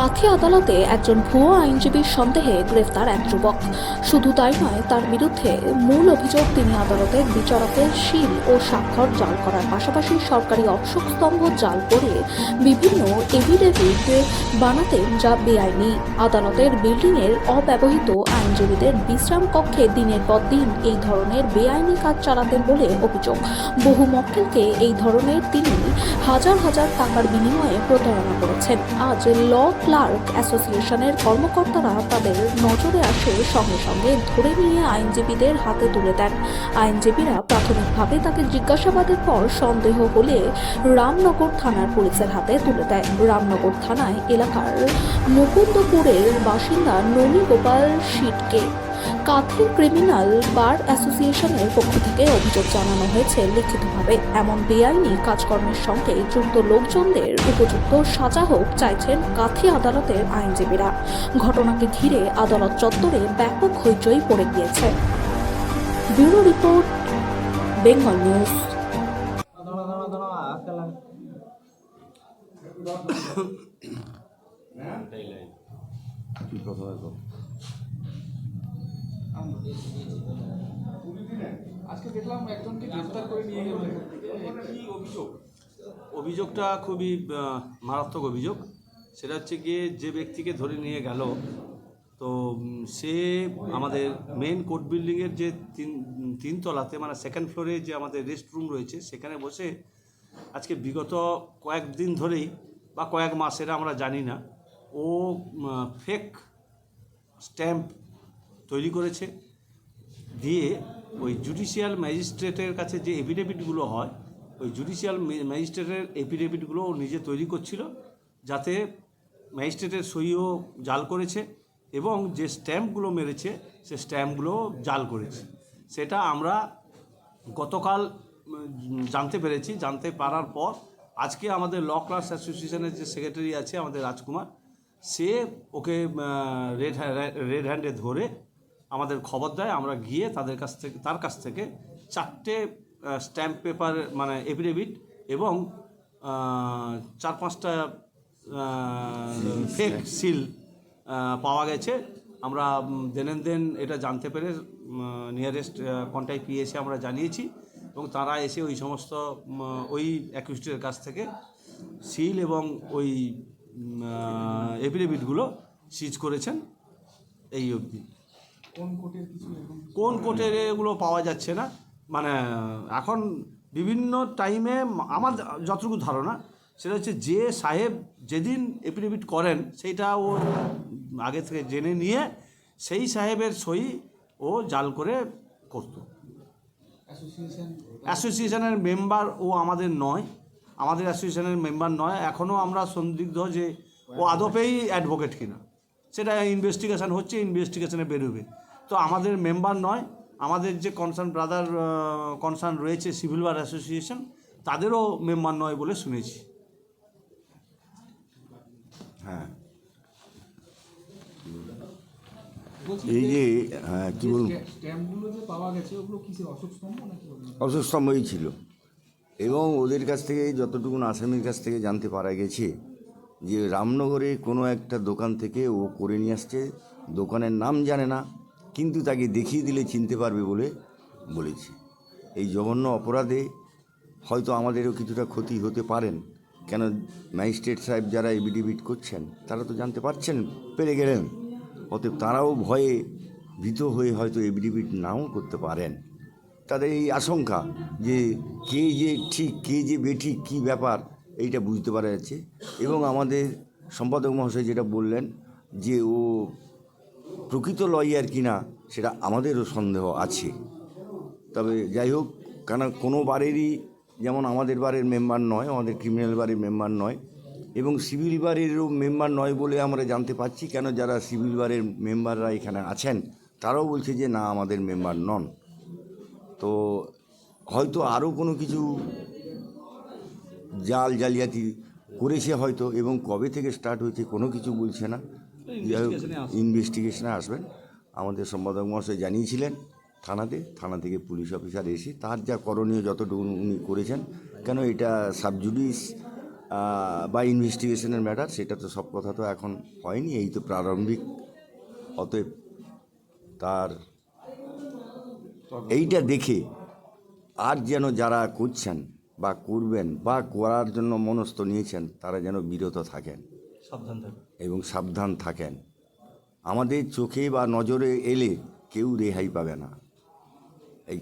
কাথি আদালতে একজন ভুয়ো আইনজীবীর সন্দেহে গ্রেফতার এক যুবক। শুধু তাই নয়, তার বিরুদ্ধে মূল অভিযোগ তিনি আদালতের বিচারকের সিল ও স্বাক্ষর জাল করার পাশাপাশি সরকারি অশোক স্তম্ভ জাল করে বিভিন্ন এফিডেভিট বানাতেন, যা বেআইনি। আদালতের বিল্ডিংয়ের অব্যবহৃত আইনজীবীদের বিশ্রাম কক্ষে দিনের পর দিন এই ধরনের বেআইনি কাজ চালাতেন বলে অভিযোগ। বহু মক্কেলকে এই ধরনের তিনি হাজার হাজার টাকার বিনিময়ে প্রতারণা করেছেন। আজ ল ক্লার্ক অ্যাসোসিয়েশনের কর্মকর্তারা তাদের নজরে আসে, সঙ্গে সঙ্গে ধরে নিয়ে আইনজীবীদের হাতে তুলে দেন। আইনজীবীরা প্রাথমিকভাবে তাকে জিজ্ঞাসাবাদের পর সন্দেহ হলে রামনগর থানার পুলিশের হাতে তুলে দেয়। রামনগর থানায় এলাকার মুকুন্দপুরের বাসিন্দা ননী গোপাল শীটকে কাথির ক্রিমিনাল বার অ্যাসোসিয়েশনের পক্ষ থেকে অভিযোগ জানানো হয়েছে লিখিতভাবে। এমন বেআইনি কাজকর্মের সঙ্গে যুক্ত লোকজনদের উপযুক্ত সাজা হোক চাইছেন কাথি আদালতের আইনজীবীরা। ঘটনাকে ঘিরে আদালত চত্বরে ব্যাপক হইচই পড়ে গিয়েছে। Bureau report, Bengal news. আজকে দেখলাম একজনকে গ্রেফতার করে নিয়ে গেল। কি অভিযোগ? অভিযোগটা খুবই মারাত্মক অভিযোগ। সেটা হচ্ছে গিয়ে যে ব্যক্তিকে ধরে নিয়ে গেল, তো সে আমাদের মেন কোর্ট বিল্ডিংয়ের যে তিনতলাতে মানে সেকেন্ড ফ্লোরে যে আমাদের রেস্ট রুম রয়েছে, সেখানে বসে আজকে বিগত কয়েকদিন ধরেই বা কয়েক মাসের আমরা জানি না, ও ফেক স্ট্যাম্প তৈরি করেছে, দিয়ে ওই জুডিশিয়াল ম্যাজিস্ট্রেটের কাছে যে এফিডেভিটগুলো হয়, ওই জুডিশিয়াল ম্যাজিস্ট্রেটের এফিডেভিটগুলো ও নিজে তৈরি করছিল, যাতে ম্যাজিস্ট্রেটের সইও জাল করেছে এবং যে স্ট্যাম্পগুলো মেরেছে সে স্ট্যাম্পগুলো জাল করেছে। সেটা আমরা গতকাল জানতে পেরেছি। জানতে পারার পর আজকে আমাদের ল ক্লার্কস অ্যাসোসিয়েশনের যে সেক্রেটারি আছে আমাদের রাজকুমার, সে ওকে রেড হ্যান্ডে ধরে আমাদের খবর দেয়। আমরা গিয়ে তার কাছ থেকে 4টে স্ট্যাম্প পেপার মানে এফিডেভিট এবং 4-5টা ফেক সিল পাওয়া গেছে। আমরা দেন এটা জানতে পেরে নিয়ারেস্ট কন্ট্যাক্ট পিএসে আমরা জানিয়েছি এবং তারা এসে ওই সমস্ত ওই অ্যাকিউজডের কাছ থেকে সিল এবং ওই এফিডেভিটগুলো সিজ করেছেন। এই অবধি কোন কোর্টের এগুলো পাওয়া যাচ্ছে না, মানে এখন বিভিন্ন টাইমে আমার যতটুকু ধারণা সেটা হচ্ছে যে সাহেব যেদিন এফিডেভিট করেন সেইটা ও আগে থেকে জেনে নিয়ে সেই সাহেবের সই ও জাল করে করত। অ্যাসোসিয়েশনের মেম্বার ও আমাদের নয়, আমাদের অ্যাসোসিয়েশনের মেম্বার নয়। এখনও আমরা সন্দিগ্ধ যে ও আদপেই অ্যাডভোকেট কিনা, সেটা ইনভেস্টিগেশন হচ্ছে, ইনভেস্টিগেশনে বেরোবে। তো আমাদের মেম্বার নয়। আমাদের যে কনসার্ন রয়েছে সিভিল বার অ্যাসোসিয়েশন, তাদেরও মেম্বার নয় বলে শুনেছি। হ্যাঁ, এই যে কী বলুন, স্ট্যাম্পগুলো যে পাওয়া গেছে ওগুলো কিসের অশোক স্তম্ভ নাকি? অশোক স্তম্ভই ছিল এবং ওদের কাছ থেকে যতটুকুন আসামির কাছ থেকে জানতে পারা গেছে যে রামনগরে কোনো একটা দোকান থেকে ও করে নিয়ে আসছে। দোকানের নাম জানে না, কিন্তু তাকে দেখিয়ে দিলে চিনতে পারবে বলে বলেছে। এই জঘন্য অপরাধে হয়তো আমাদেরও কিছুটা ক্ষতি হতে পারেন, কেন ম্যাজিস্ট্রেট সাহেব যারা এফিডেভিট করছেন তারা তো জানতে পারছেন, পেরে গেলেন। অতএব তারাও ভয়ে ভীত হয়ে হয়তো এফিডেভিট নাও করতে পারেন। তাদের এই আশঙ্কা যে কে যে ঠিক কে যে বেঠিক কী ব্যাপার এইটা বুঝতে পারা যাচ্ছে। এবং আমাদের সম্পাদক মহাশয় যেটা বললেন যে ও প্রকৃত লয়ার কিনা, সেটা আমাদেরও সন্দেহ আছে। তবে যাই হোক, কেন কোনো বারেরই যেমন আমাদের বারের মেম্বার নয়, আমাদের ক্রিমিনাল বারের মেম্বার নয় এবং সিভিল বারেরও মেম্বার নয় বলে আমরা জানতে পারছি। কেন যারা সিভিল বারের মেম্বাররা এখানে আছেন তারাও বলছে যে না, আমাদের মেম্বার নন। তো হয়তো আরও কোনো কিছু জালিয়াতি করেছে হয়তো, এবং কবে থেকে স্টার্ট হয়েছে কোনো কিছু বলছে না। ইনভেস্টিগেশনে আসবেন। আমাদের সম্পাদক মহাশয় জানিয়েছিলেন থানা থেকে পুলিশ অফিসার এসে তার যা করণীয় যতটুকু উনি করেছেন। কেন এটা সাবজুডিস বা ইনভেস্টিগেশনের ম্যাটার, সেটা তো সব কথা তো এখন হয়নি, এই তো প্রারম্ভিক। অতএব তার এইটা দেখে আর যেন যারা করছেন বা করবেন বা করার জন্য মনস্থ নিয়েছেন তারা যেন বিরত থাকেন সাবধান থাকবে। এবং সাবধান থাকেন। আমাদের চোখে বা নজরে এলে কেউ রেহাই পাবে না। এই